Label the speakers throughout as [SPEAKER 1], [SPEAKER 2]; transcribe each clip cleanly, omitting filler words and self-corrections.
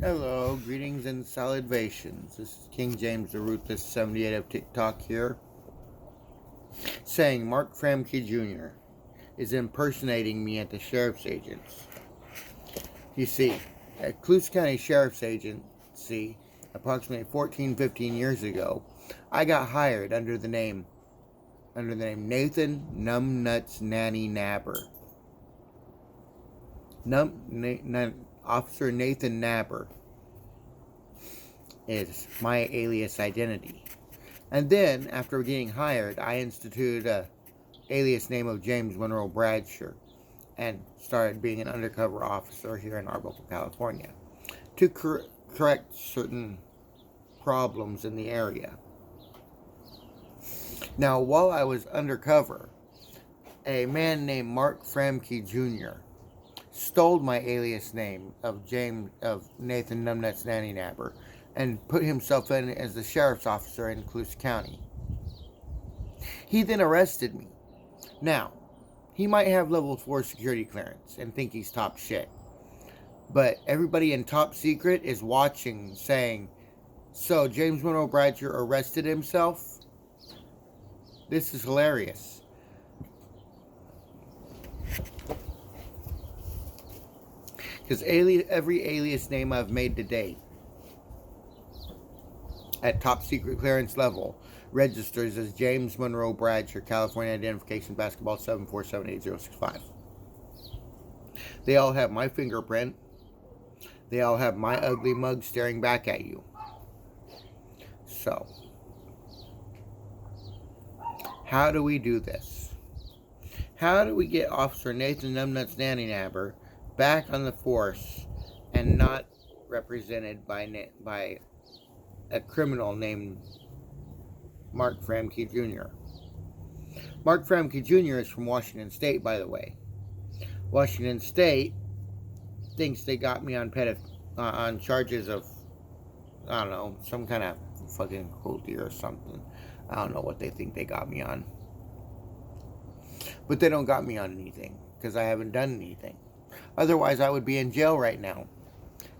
[SPEAKER 1] Hello, greetings and salutations. This is King James the Ruthless 78 of TikTok here, saying Mark Framke Jr. is impersonating me at the Sheriff's Agency. You see, at Cluse County Sheriff's Agency, approximately 15 years ago, I got hired under the name Nathan Numbnuts Nanny Nabber. Officer Nathan Nabber is my alias identity. And then, after getting hired, I instituted a alias name of James Monroe Bradshaw and started being an undercover officer here in Arbuckle, California to correct certain problems in the area. Now, while I was undercover, a man named Mark Framke Jr. stole my alias name of Nathan Numbnuts Nanny Nabber and put himself in as the sheriff's officer in Cluse County. He then arrested me. Now, he might have level 4 security clearance and think he's top shit. But everybody in top secret is watching, saying, "So, James Monroe Bradshaw arrested himself?" This is hilarious. Because every alias name I've made to date at top secret clearance level registers as James Monroe Bradshaw, California Identification Basketball 7478065. They all have my fingerprint. They all have my ugly mug staring back at you. So, how do we do this? How do we get Officer Nathan Numbnuts Nanny Nabber back on the force and not represented by a criminal named Mark Framke Jr.? Mark Framke Jr. is from Washington State, by the way. Washington State thinks they got me on charges of, I don't know, some kind of fucking cruelty or something. I don't know what they think they got me on. But they don't got me on anything, because I haven't done anything. Otherwise, I would be in jail right now.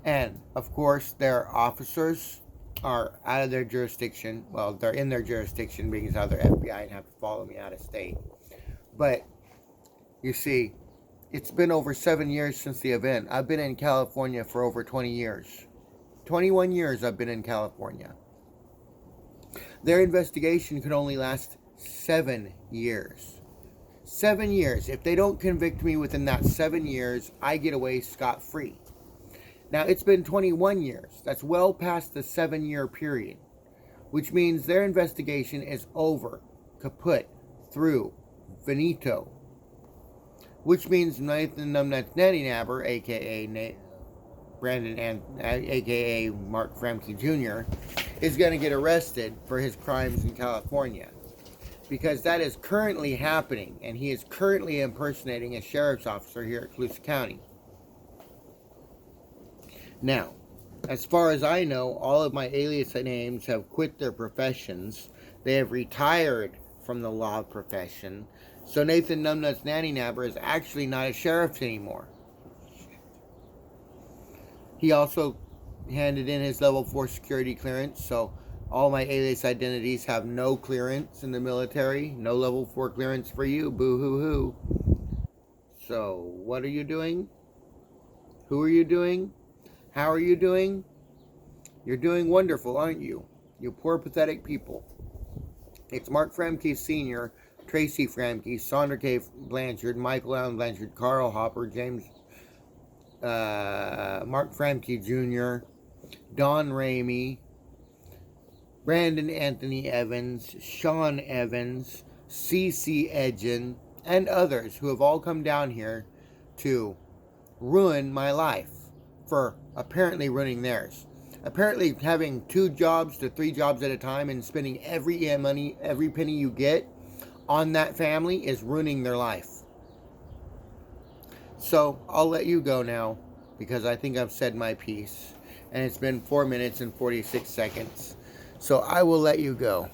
[SPEAKER 1] And, of course, their officers are out of their jurisdiction. Well, they're in their jurisdiction because of their FBI and have to follow me out of state. But, you see, it's been over 7 years since the event. I've been in California for over 20 years. 21 years I've been in California. Their investigation could only last 7 years. 7 years. If they don't convict me within that 7 years, I get away scot-free. Now, it's been 21 years. That's well past the 7-year period, which means their investigation is over, kaput, through, finito. Which means Nathan Numbnuts Nanny Nabber, a.k.a. a.k.a. Mark Framke Jr., is going to get arrested for his crimes in California. Because that is currently happening, and he is currently impersonating a sheriff's officer here at Cluse County. Now, as far as I know, all of my alias names have quit their professions. They have retired from the law profession. So Nathan Numbnuts Nanny Nabber is actually not a sheriff anymore. He also handed in his level 4 security clearance, so all my alias identities have no clearance in the military. No level 4 clearance for you. Boo-hoo-hoo. So, what are you doing? Who are you doing? How are you doing? You're doing wonderful, aren't you? You poor, pathetic people. It's Mark Framke Sr., Tracy Framke, Sandra K. Blanchard, Michael Allen Blanchard, Carl Hopper, Mark Framke Jr., Don Ramey, Brandon Anthony Evans, Sean Evans, C.C. Edgen, and others who have all come down here to ruin my life for apparently ruining theirs. Apparently having 2 jobs to 3 jobs at a time and spending every penny you get on that family is ruining their life. So, I'll let you go now, because I think I've said my piece. And it's been 4 minutes and 46 seconds. So, I will let you go.